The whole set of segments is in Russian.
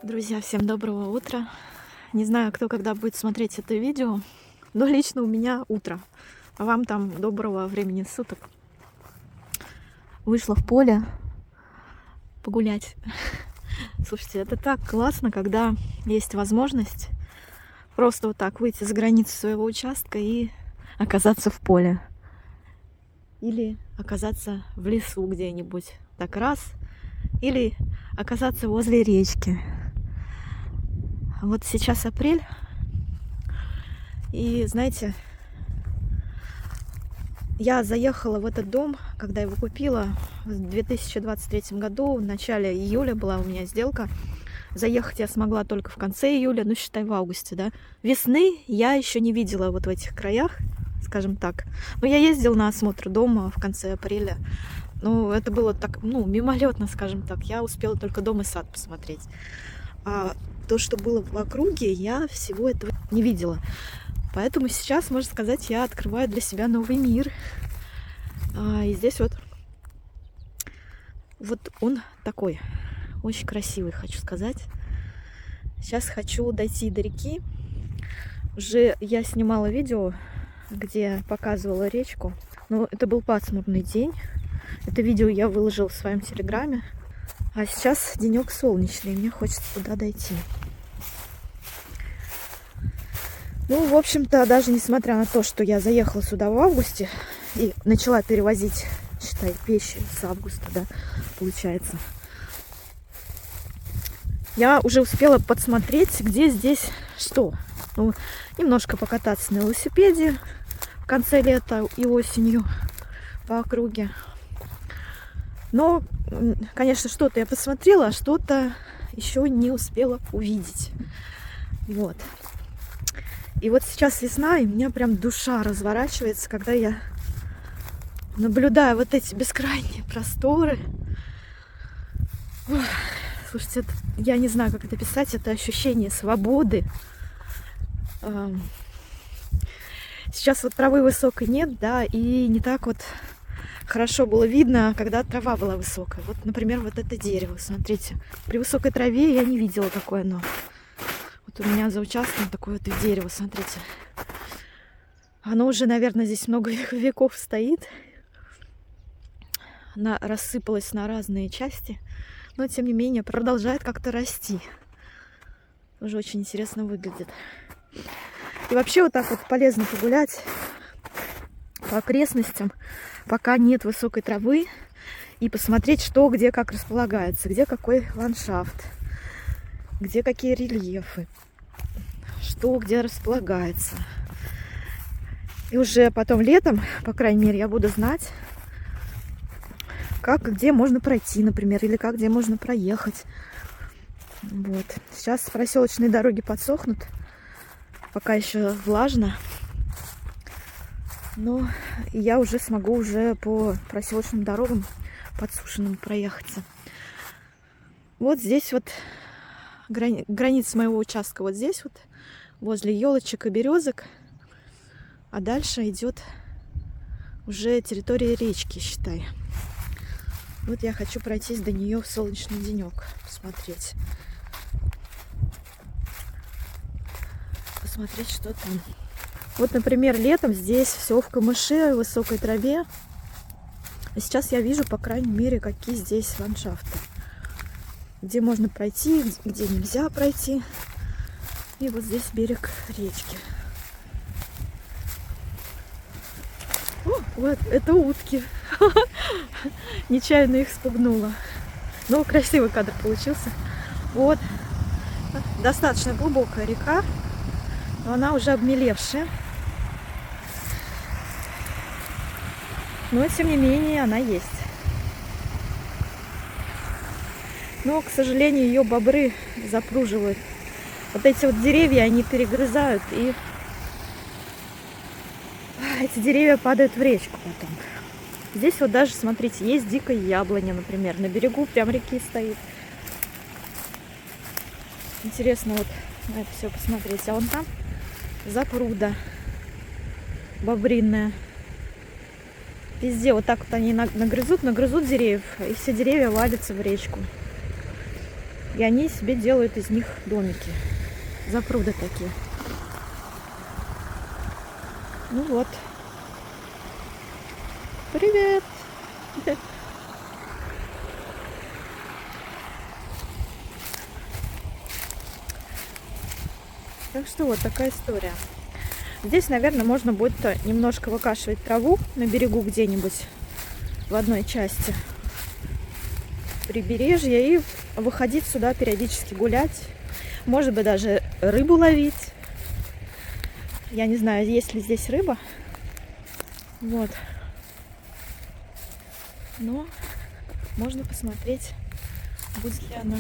Друзья, всем доброго утра. Не знаю, кто когда будет смотреть это видео, но лично у меня утро. А вам там доброго времени суток. Вышла в поле погулять. Слушайте, это так классно, когда есть возможность просто вот так выйти за границу своего участка и оказаться в поле. Или оказаться в лесу где-нибудь. Так раз. Или оказаться возле речки. Вот сейчас апрель, и знаете, я заехала в этот дом, когда его купила в 2023 году, в начале июля была у меня сделка. Заехать я смогла только в конце июля, ну считай в августе, да. Весны я еще не видела вот в этих краях, скажем так. Но я ездила на осмотр дома в конце апреля. Ну, это было так, мимолетно, скажем так. Я успела только дом и сад посмотреть. А то, что было в округе, я всего этого не видела. Поэтому сейчас, можно сказать, я открываю для себя новый мир. И здесь вот он такой, очень красивый, хочу сказать. Сейчас хочу дойти до реки. Уже я снимала видео, где показывала речку. Но это был пасмурный день. Это видео я выложила в своем телеграме. А сейчас денек солнечный, мне хочется туда дойти. Ну, в общем-то, даже несмотря на то, что я заехала сюда в августе и начала перевозить, считай, вещи с августа, да, получается, я уже успела подсмотреть, где здесь что. Ну, немножко покататься на велосипеде в конце лета и осенью по округе. Но, конечно, что-то я посмотрела, а что-то еще не успела увидеть. Вот. И вот сейчас весна, и у меня прям душа разворачивается, когда я наблюдаю вот эти бескрайние просторы. Ох, слушайте, я не знаю, как это писать, это ощущение свободы. Сейчас вот травы высокой нет, да, и не так вот хорошо было видно, когда трава была высокая. Вот, например, вот это дерево, смотрите. При высокой траве я не видела, какое оно. Вот у меня за участком такое вот дерево, смотрите. Оно уже, наверное, здесь много веков стоит. Она рассыпалась на разные части, но, тем не менее, продолжает как-то расти. Тоже очень интересно выглядит. И вообще вот так вот полезно погулять по окрестностям, пока нет высокой травы, и посмотреть, что где как располагается, где какой ландшафт, где какие рельефы, что где располагается. И уже потом летом, по крайней мере, я буду знать, как где можно пройти, например, или как где можно проехать. Вот. Сейчас проселочные дороги подсохнут, пока еще влажно. Но я уже смогу уже по проселочным дорогам подсушенным проехаться. Вот здесь вот граница моего участка, вот здесь вот, возле елочек и березок. А дальше идет уже территория речки, считай. Вот я хочу пройтись до нее в солнечный денек, посмотреть. Посмотреть, что там. Вот, например, летом здесь все в камыше, в высокой траве. А сейчас я вижу, по крайней мере, какие здесь ландшафты. Где можно пройти, где нельзя пройти. И вот здесь берег речки. О, вот, это утки. Нечаянно их спугнула. Но красивый кадр получился. Вот. Достаточно глубокая река. Но она уже обмелевшая. Но, тем не менее, она есть. Но, к сожалению, ее бобры запруживают. Вот эти вот деревья, они перегрызают, и эти деревья падают в речку потом. Здесь вот даже, смотрите, есть дикая яблоня, например. На берегу прям реки стоит. Интересно вот на это все посмотреть. А вон там запруда бобринная. Везде вот так вот они нагрызут деревьев, и все деревья валятся в речку. И они себе делают из них домики. Запруды такие. Ну вот. Привет! Так что вот такая история. Здесь, наверное, можно будет немножко выкашивать траву на берегу где-нибудь в одной части прибережья и выходить сюда периодически гулять. Может быть, даже рыбу ловить. Я не знаю, есть ли здесь рыба. Вот. Но можно посмотреть, будет ли она.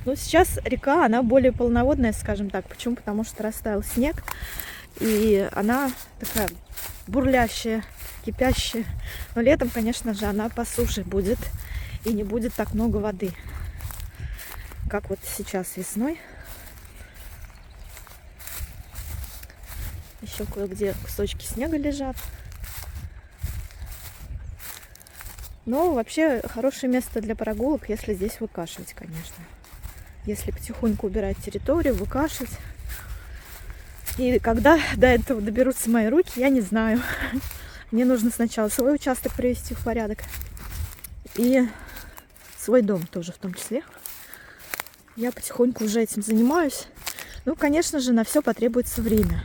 Но сейчас река, она более полноводная, скажем так. Почему? Потому что растаял снег. И она такая бурлящая, кипящая. Но летом, конечно же, она по суше будет. И не будет так много воды, как вот сейчас весной. Еще кое-где кусочки снега лежат. Но вообще хорошее место для прогулок, если здесь выкашивать, конечно. Если потихоньку убирать территорию, выкашивать. И когда до этого доберутся мои руки, я не знаю. Мне нужно сначала свой участок привести в порядок. И свой дом тоже в том числе. Я потихоньку уже этим занимаюсь. Ну, конечно же, на все потребуется время.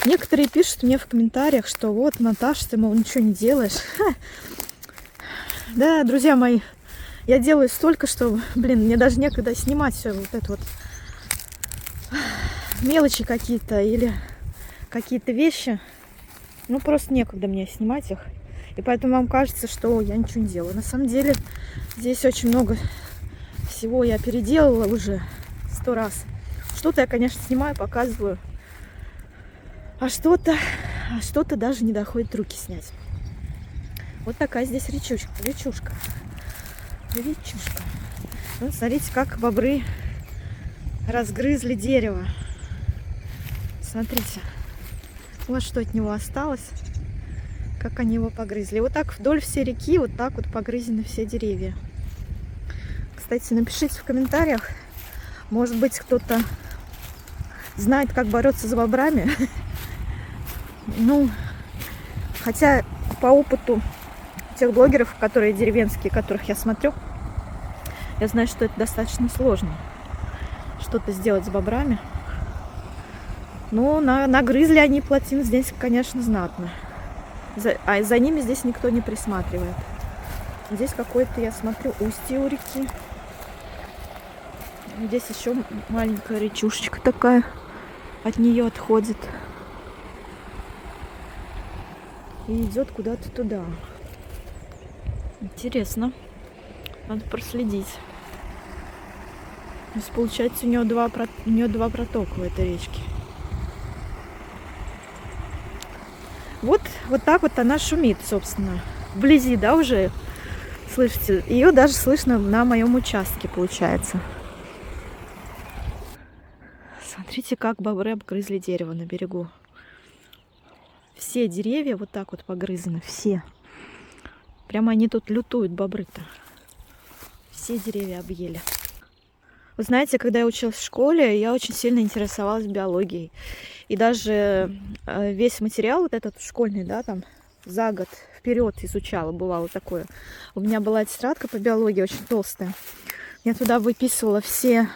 Некоторые пишут мне в комментариях, что вот, Наташа, ты, мол, ничего не делаешь. Да, друзья мои, я делаю столько, что, блин, мне даже некогда снимать все вот это вот. Мелочи какие-то или какие-то вещи. Ну, просто некогда мне снимать их. И поэтому вам кажется, что я ничего не делаю. На самом деле, здесь очень много всего я переделала уже 100 раз. Что-то я, конечно, снимаю, показываю. А что-то даже не доходит руки снять. Вот такая здесь речушка. Ну, смотрите, как бобры разгрызли дерево. Смотрите. Вот что от него осталось. Как они его погрызли. Вот так вдоль всей реки, вот так вот погрызены все деревья. Кстати, напишите в комментариях. Может быть, кто-то знает, как бороться с бобрами. Ну, хотя по опыту тех блогеров, которые деревенские, которых я смотрю, я знаю, что это достаточно сложно. Что-то сделать с бобрами. Но нагрызли они плотин здесь, конечно, знатно. А за ними здесь никто не присматривает. Здесь какое-то, я смотрю, устье у реки. Здесь еще маленькая речушечка такая. От нее отходит. И идет куда-то туда. Интересно. Надо проследить. То есть, получается, у нее два протока в этой речке. Вот так вот она шумит, собственно. Вблизи, да, уже слышите? Ее даже слышно на моем участке, получается. Смотрите, как бобры обгрызли дерево на берегу. Все деревья вот так вот погрызаны, все. Прямо они тут лютуют, бобры-то. Все деревья объели. Вы знаете, когда я училась в школе, я очень сильно интересовалась биологией. И даже весь материал вот этот школьный, да, там за год вперед изучала, бывало такое. У меня была тетрадка по биологии очень толстая. Я туда выписывала все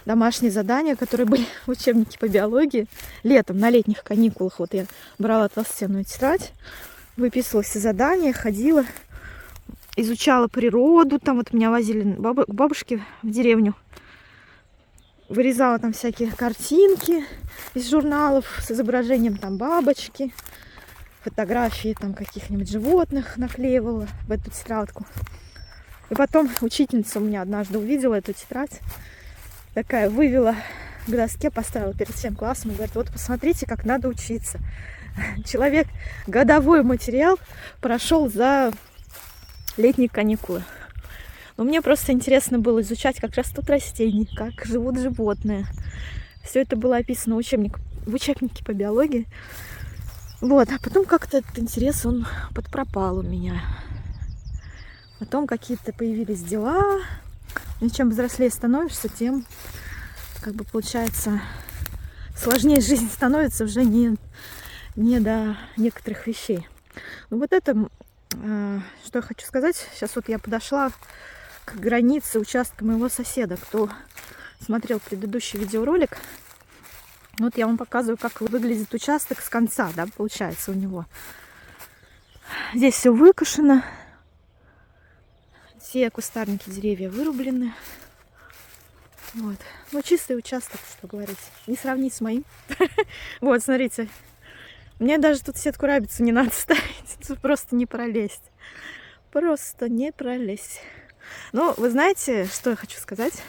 домашние задания, которые были в учебнике по биологии. Летом, на летних каникулах, вот я брала толстенную тетрадь, выписывала все задания, ходила, изучала природу. Там вот меня возили к бабушке в деревню. Вырезала там всякие картинки из журналов с изображением там бабочки, фотографии там каких-нибудь животных наклеивала в эту тетрадку. И потом учительница у меня однажды увидела эту тетрадь, такая вывела к доске, поставила перед всем классом и говорит: вот посмотрите, как надо учиться. Человек годовой материал прошел за летние каникулы. Но мне просто интересно было изучать как раз тут растения, как живут животные. Все это было описано в учебнике по биологии. Вот, а потом как-то этот интерес, он подпропал у меня. Потом какие-то появились дела, И чем взрослее становишься, тем, как бы, получается, сложнее жизнь становится уже не до некоторых вещей. Ну вот это, что я хочу сказать. Сейчас вот я подошла к границе участка моего соседа. Кто смотрел предыдущий видеоролик, вот я вам показываю, как выглядит участок с конца, да, получается у него. Здесь все выкошено. Все кустарники, деревья вырублены. Вот. Ну, чистый участок, что говорить. Не сравнить с моим. Вот, смотрите. Мне даже тут сетку рабицу не надо ставить. Тут просто не пролезть. Просто не пролезть. Ну, вы знаете, что я хочу сказать?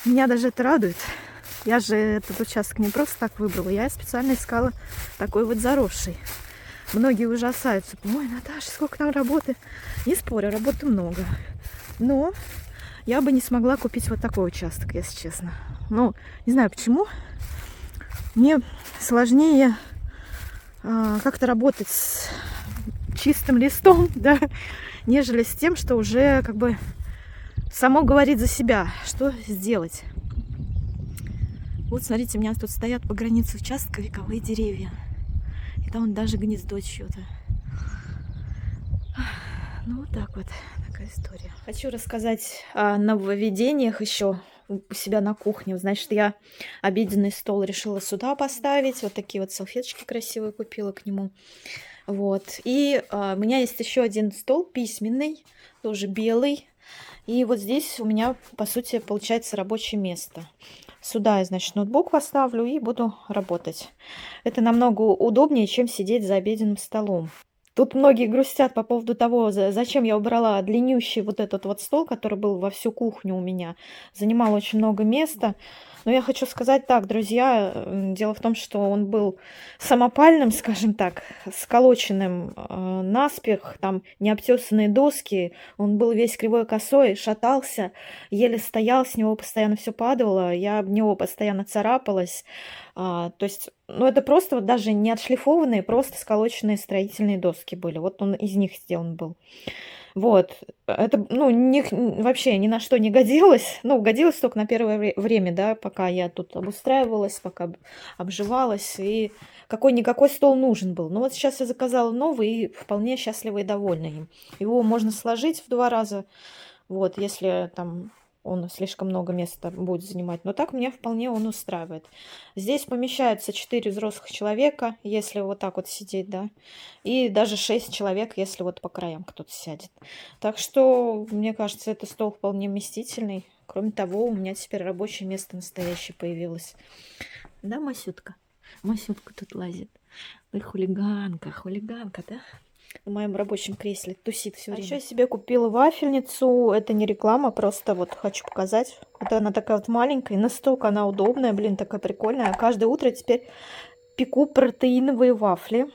Меня даже это радует. Я же этот участок не просто так выбрала. Я специально искала такой вот заросший. Многие ужасаются. Ой, Наташа, сколько там работы. Не спорю, работы много. Но я бы не смогла купить вот такой участок, если честно. Ну, не знаю почему. Мне сложнее как-то работать с чистым листом, да, нежели с тем, что уже как бы само говорит за себя, что сделать. Вот, смотрите, у меня тут стоят по границе участка вековые деревья. И там даже гнездо чьё-то. Ну, вот так вот, такая история. Хочу рассказать о нововведениях еще у себя на кухне. Значит, я обеденный стол решила сюда поставить. Вот такие вот салфеточки красивые купила к нему. Вот. И у меня есть еще один стол письменный, тоже белый. И вот здесь у меня, по сути, получается рабочее место. Сюда я, значит, ноутбук поставлю и буду работать. Это намного удобнее, чем сидеть за обеденным столом. Тут многие грустят по поводу того, зачем я убрала длиннющий вот этот вот стол, который был во всю кухню у меня. Занимал очень много места. Но я хочу сказать так, друзья, дело в том, что он был самопальным, скажем так, сколоченным наспех, там необтесанные доски, он был весь кривой косой, шатался, еле стоял, с него постоянно все падало, я об него постоянно царапалась. То есть, ну это просто вот даже не отшлифованные, просто сколоченные строительные доски были. Вот он из них сделан был. Вот, это, ну, вообще ни на что не годилось. Ну, годилось только на первое время, да, пока я тут обустраивалась, пока обживалась. И какой-никакой стол нужен был. Но вот сейчас я заказала новый и вполне счастлива и довольна им. Его можно сложить в 2 раза, вот, если там он слишком много места будет занимать. Но так меня вполне он устраивает. Здесь помещается 4 взрослых человека, если вот так вот сидеть, да. И даже 6 человек, если вот по краям кто-то сядет. Так что, мне кажется, это стол вполне вместительный. Кроме того, у меня теперь рабочее место настоящее появилось. Да, Масютка? Масютка тут лазит. Ой, хулиганка, хулиганка, да? В моем рабочем кресле тусит все время. А еще я себе купила вафельницу. Это не реклама, просто вот хочу показать. Вот она такая вот маленькая, настолько она удобная, блин, такая прикольная. Каждое утро теперь пеку протеиновые вафли.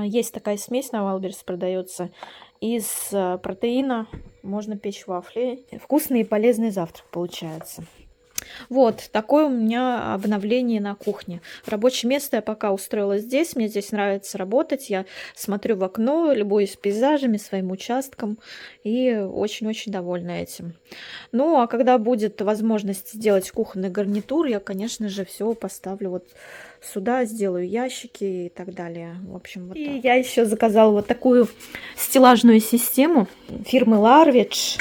Есть такая смесь на Вайлдберрис продается. Из протеина можно печь вафли. Вкусный и полезный завтрак получается. Вот, такое у меня обновление на кухне. Рабочее место я пока устроила здесь. Мне здесь нравится работать. Я смотрю в окно, любуюсь пейзажами, своим участком. И очень-очень довольна этим. Ну, а когда будет возможность сделать кухонный гарнитур, я, конечно же, все поставлю вот сюда, сделаю ящики и так далее. В общем, вот и я еще заказала вот такую стеллажную систему фирмы Larvich.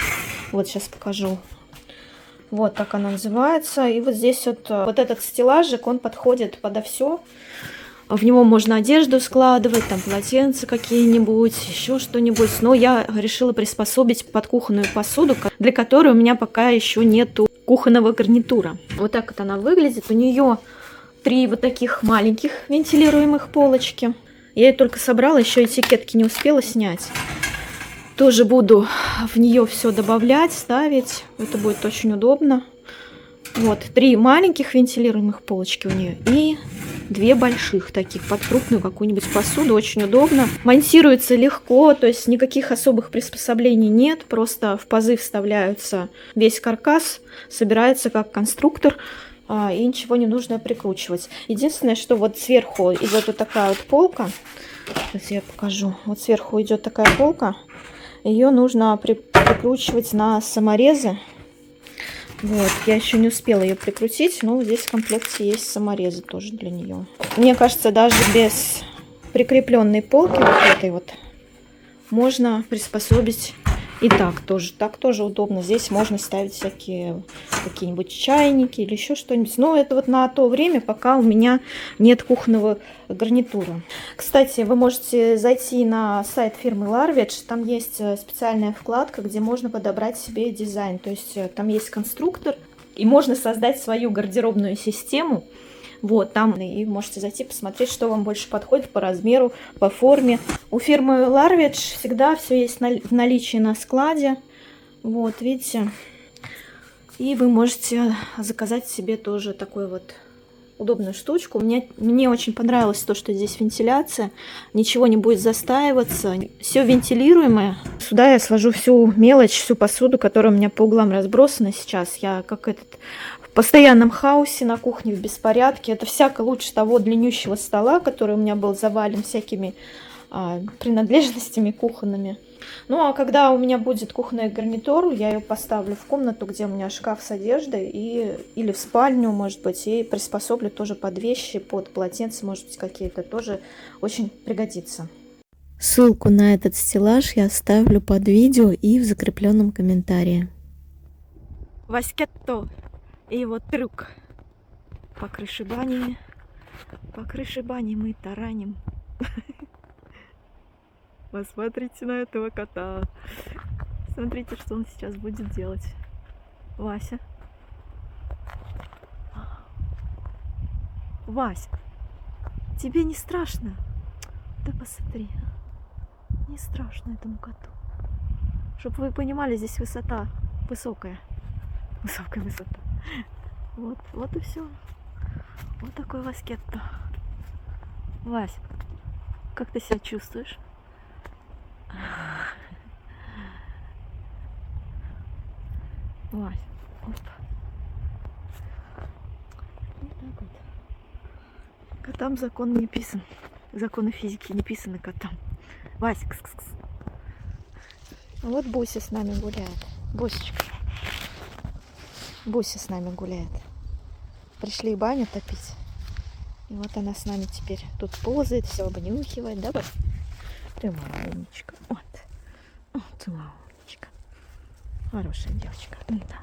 Вот сейчас покажу. Вот так она называется. И вот здесь вот этот стеллажик, он подходит подо все. В него можно одежду складывать, там полотенца какие-нибудь, еще что-нибудь. Но я решила приспособить под кухонную посуду, для которой у меня пока еще нету кухонного гарнитура. Вот так вот она выглядит. У нее 3 вот таких маленьких вентилируемых полочки. Я ее только собрала, еще этикетки не успела снять. Тоже буду в нее все добавлять, ставить. Это будет очень удобно. Вот, 3 маленьких вентилируемых полочки у нее и 2 больших таких под крупную какую-нибудь посуду. Очень удобно. Монтируется легко, то есть никаких особых приспособлений нет. Просто в пазы вставляются весь каркас, собирается как конструктор. И ничего не нужно прикручивать. Единственное, что вот сверху идет вот такая вот полка. Сейчас я покажу. Вот сверху идет такая полка. Ее нужно прикручивать на саморезы. Вот, я еще не успела ее прикрутить, но здесь в комплекте есть саморезы тоже для нее. Мне кажется, даже без прикрепленной полки вот этой вот можно приспособить и так тоже. Так тоже удобно. Здесь можно ставить всякие какие-нибудь чайники или еще что-нибудь. Но это вот на то время, пока у меня нет кухонного гарнитура. Кстати, вы можете зайти на сайт фирмы Larvage. Там есть специальная вкладка, где можно подобрать себе дизайн. То есть там есть конструктор, и можно создать свою гардеробную систему. Вот, там и можете зайти посмотреть, что вам больше подходит по размеру, по форме. У фирмы Larvage всегда все есть в наличии на складе. Вот, видите. И вы можете заказать себе тоже такую вот удобную штучку. Мне очень понравилось то, что здесь вентиляция. Ничего не будет застаиваться. Все вентилируемое. Сюда я сложу всю мелочь, всю посуду, которая у меня по углам разбросана сейчас. Я как этот... в постоянном хаосе на кухне, в беспорядке. Это всяко лучше того длиннющего стола, который у меня был завален всякими принадлежностями кухонными. Ну, а когда у меня будет кухонная гарнитура, я ее поставлю в комнату, где у меня шкаф с одеждой, или в спальню, может быть, и приспособлю тоже под вещи, под полотенца, может быть, какие-то, тоже очень пригодится. Ссылку на этот стеллаж я оставлю под видео и в закрепленном комментарии. Васькетто и его трюк. По крыше бани мы тараним. Посмотрите на этого кота. Смотрите, что он сейчас будет делать. Вася. Вась, тебе не страшно? Да посмотри. Не страшно этому коту. Чтобы вы понимали, здесь высота высокая. Высокая высота. Вот и все. Вот такой Васькетто. Вась, как ты себя чувствуешь? Вась, оп. Вот так вот. Котам закон не писан. Законы физики не писаны котам. Вась, кс-кс-кс. Вот Буся с нами гуляет. Бусечка. Буся с нами гуляет. Пришли баню топить. И вот она с нами теперь тут ползает, все обнюхивает, да, Бусь? Ты моя умничка. Вот ты моя умничка. Хорошая девочка. Да.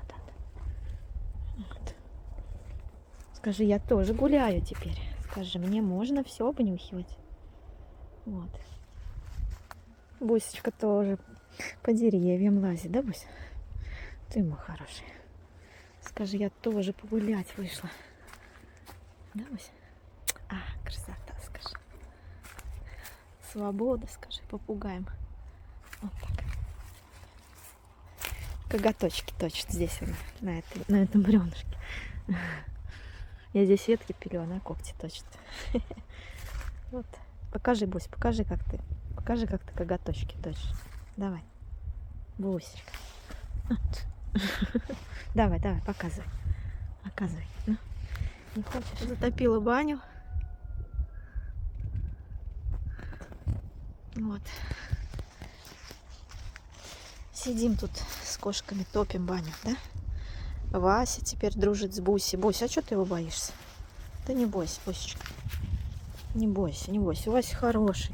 Вот. Скажи, я тоже гуляю теперь. Скажи, мне можно все обнюхивать. Вот. Бусечка тоже по деревьям лазит, да, Бусь? Ты мой хороший. Скажи, я тоже погулять вышла. Да, Бусь? Красота, скажи. Свобода, скажи, попугаем. Вот так. Коготочки точит здесь он, на этом бревнышке. Я здесь ветки пилю, она когти точит. Вот. Покажи, Бусь, покажи, как ты коготочки точишь. Давай. Бусечка. Вот. Давай, показывай. Показывай. Ну, не хочешь? Затопила баню. Вот. Сидим тут с кошками, топим баню, да? Вася теперь дружит с Бусей. Бусь, а что ты его боишься? Да не бойся, Бусечка. Не бойся, не бойся. Вася хороший.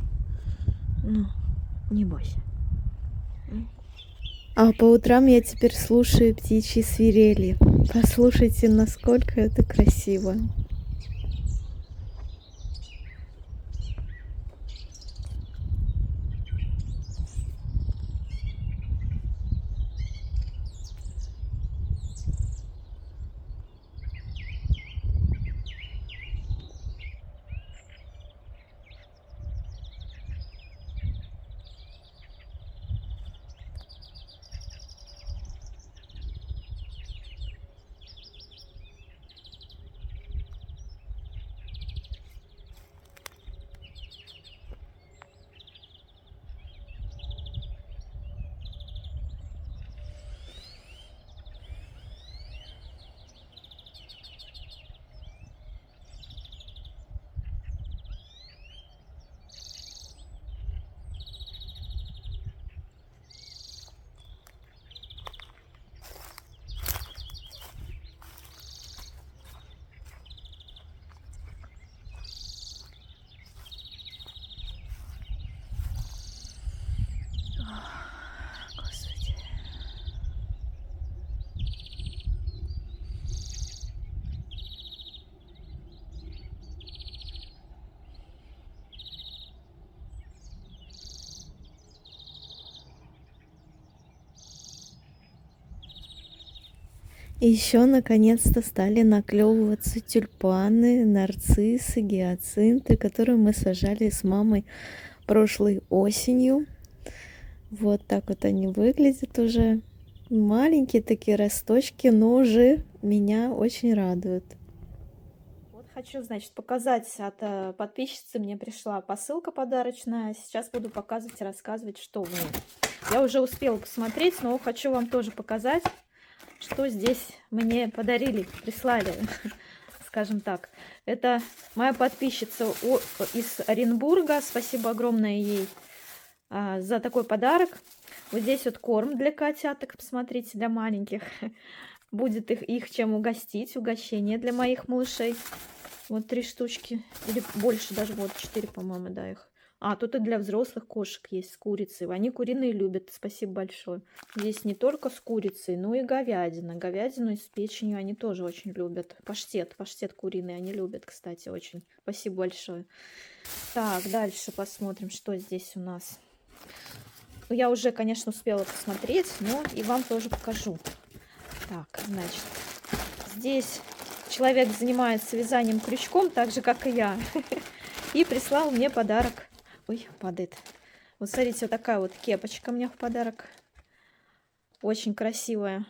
Ну, не бойся. А по утрам я теперь слушаю птичьи свирели. Послушайте, насколько это красиво. И еще наконец-то стали наклевываться тюльпаны, нарциссы, гиацинты, которые мы сажали с мамой прошлой осенью. Вот так вот они выглядят уже. Маленькие такие росточки, но уже меня очень радуют. Вот хочу, значит, показать от подписчицы. Мне пришла посылка подарочная. Сейчас буду показывать и рассказывать, что в ней. Я уже успела посмотреть, но хочу вам тоже показать, что здесь мне подарили, прислали, скажем так. Это моя подписчица из Оренбурга. Спасибо огромное ей за такой подарок. Вот здесь вот корм для котяток, посмотрите, для маленьких. Будет их чем угостить, угощение для моих малышей. Вот 3 штучки, или больше даже, вот 4, по-моему, да, их. А, тут и для взрослых кошек есть с курицей. Они куриные любят, спасибо большое. Здесь не только с курицей, но и говядина. Говядину с печенью они тоже очень любят. Паштет куриный они любят, кстати, очень. Спасибо большое. Так, дальше посмотрим, что здесь у нас. Ну, я уже, конечно, успела посмотреть, но и вам тоже покажу. Так, значит, здесь человек занимается вязанием крючком, так же, как и я. И прислал мне подарок. Ой, падает. Вот смотрите, вот такая вот кепочка мне в подарок. Очень красивая,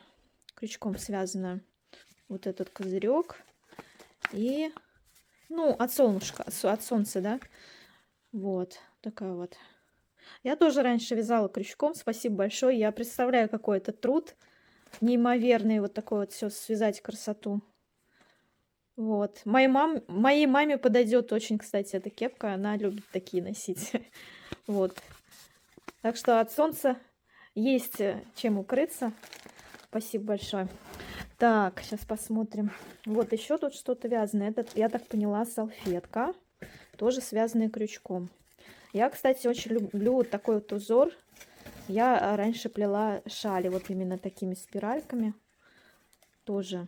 крючком связанная. Вот этот козырек. И, ну, от солнышка, от солнца, да. Вот, такая вот. Я тоже раньше вязала крючком, спасибо большое. Я представляю, какой это труд неимоверный, вот такой вот все связать красоту. Вот. Моей маме подойдет очень, кстати, эта кепка. Она любит такие носить. Вот. Так что от солнца есть чем укрыться. Спасибо большое. Так, сейчас посмотрим. Вот еще тут что-то вязаное. Это, я так поняла, салфетка. Тоже связанная крючком. Я, кстати, очень люблю вот такой вот узор. Я раньше плела шали вот именно такими спиральками. Тоже.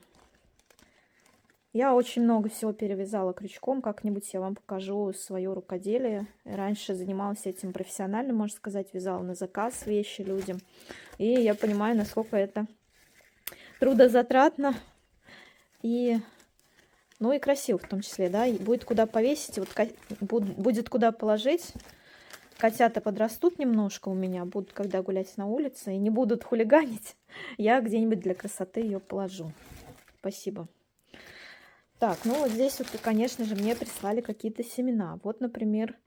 Я очень много всего перевязала крючком. Как-нибудь я вам покажу свое рукоделие. Раньше занималась этим профессионально, можно сказать. Вязала на заказ вещи людям. И я понимаю, насколько это трудозатратно. И, ну и красиво в том числе, да. И будет куда повесить, вот, будет куда положить. Котята подрастут немножко у меня, будут когда гулять на улице. И не будут хулиганить. Я где-нибудь для красоты ее положу. Спасибо. Так, ну вот здесь вот, конечно же, мне прислали какие-то семена. Вот, например,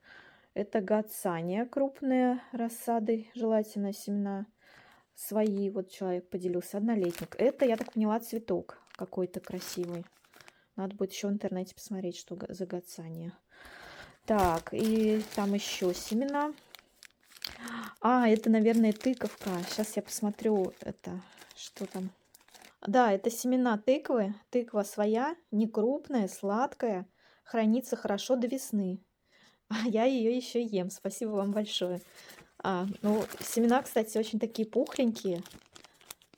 это гацания, крупные рассады, желательно семена свои. Вот человек поделился, однолетник. Это, я так поняла, цветок какой-то красивый. Надо будет еще в интернете посмотреть, что за гацания. Так, и там еще семена. А, это, наверное, тыковка. Сейчас я посмотрю, это, что там. Да, это семена тыквы. Тыква своя, не крупная, сладкая, хранится хорошо до весны. А я ее еще ем. Спасибо вам большое. Ну, семена, кстати, очень такие пухленькие.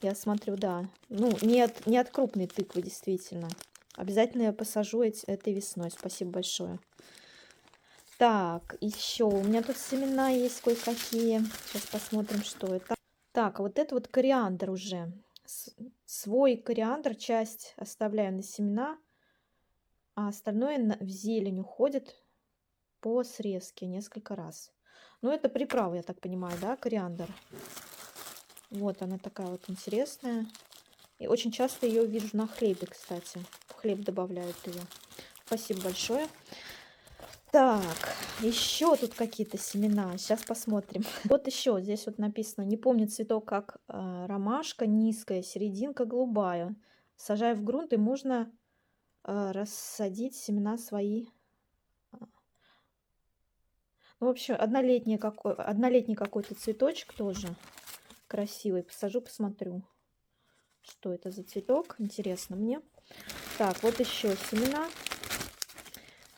Я смотрю, да. Ну, не от крупной тыквы, действительно. Обязательно я посажу этой весной. Спасибо большое. Так, еще у меня тут семена есть кое-какие. Сейчас посмотрим, что это. Так, вот это вот кориандр уже. Свой кориандр, часть оставляю на семена, а остальное в зелень уходит по срезке несколько раз. Ну, это приправа, я так понимаю, да, кориандр. Вот она такая вот интересная. И очень часто ее вижу на хлебе, кстати. В хлеб добавляют ее. Спасибо большое. Так, еще тут какие-то семена. Сейчас посмотрим. Вот еще здесь вот написано. Не помню цветок, как ромашка, низкая, серединка голубая. Сажая в грунт, и можно рассадить семена свои. Ну, в общем, однолетний какой-то цветочек тоже красивый. Посажу, посмотрю, что это за цветок. Интересно мне. Так, вот еще семена.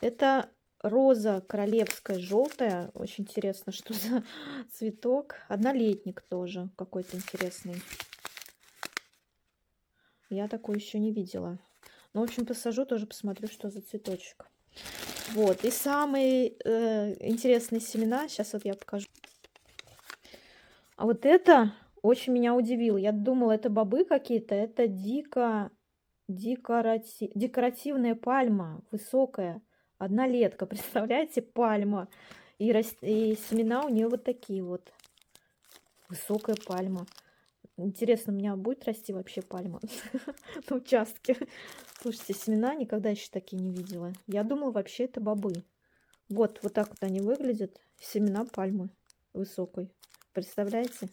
Это роза королевская желтая. Очень интересно, что за цветок. Однолетник тоже какой-то интересный. Я такой еще не видела. Ну, в общем, посажу, тоже посмотрю, что за цветочек. Вот. И самые интересные семена. Сейчас вот я покажу. А вот это Очень меня удивил. Я думала, это бобы какие-то. Это декоративная пальма, высокая, однолетка. Представляете, пальма. И семена у нее вот такие вот. Высокая пальма. Интересно, у меня будет расти вообще пальма на участке? Слушайте, семена никогда еще такие не видела. Я думала, вообще это бобы. Вот так вот они выглядят. Семена пальмы высокой. Представляете?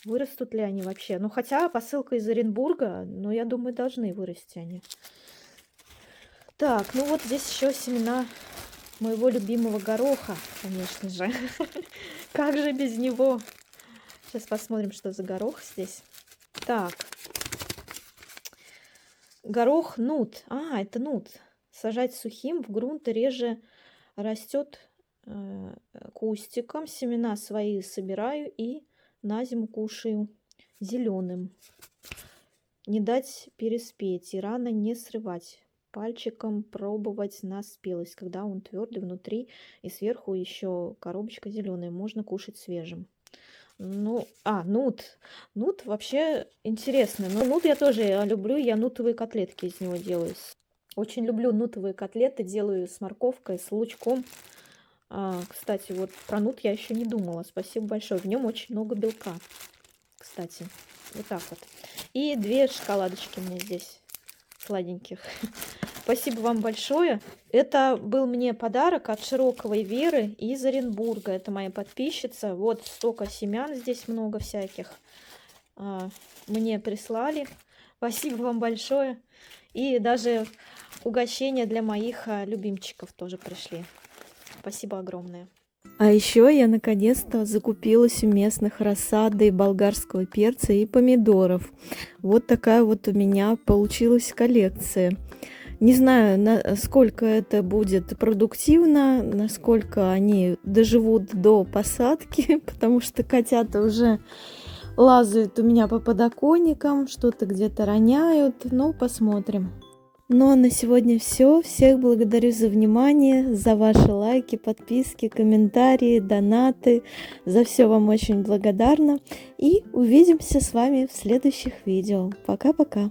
Вырастут ли они вообще? Ну, хотя посылка из Оренбурга, но я думаю, должны вырасти они. Так, ну вот здесь еще семена моего любимого гороха, конечно же. Как же без него? Сейчас посмотрим, что за горох здесь. Так. Горох нут. Это нут. Сажать сухим в грунт, реже растет кустиком. Семена свои собираю и на зиму кушаю зеленым. Не дать переспеть и рано не срывать. Пальчиком пробовать на спелость, когда он твердый внутри и сверху еще коробочка зеленая. Можно кушать свежим. Ну, нут. Нут вообще интересно. Но нут я тоже люблю. Я нутовые котлетки из него делаю. Очень люблю нутовые котлеты. Делаю с морковкой, с лучком. Кстати, вот про нут я еще не думала. Спасибо большое. В нем очень много белка. Кстати, вот так вот. И 2 шоколадочки у меня здесь сладеньких. Спасибо вам большое. Это был мне подарок от Широковой Веры из Оренбурга. Это моя подписчица. Вот столько семян здесь много всяких. Мне прислали. Спасибо вам большое. И даже угощения для моих любимчиков тоже пришли. Спасибо огромное. А еще я наконец-то закупилась у местных рассады болгарского перца и помидоров. Вот такая вот у меня получилась коллекция. Не знаю, насколько это будет продуктивно, насколько они доживут до посадки, потому что котята уже лазают у меня по подоконникам, что-то где-то роняют. Ну, посмотрим. Ну а на сегодня все. Всех благодарю за внимание, за ваши лайки, подписки, комментарии, донаты. За все вам очень благодарна. И увидимся с вами в следующих видео. Пока-пока.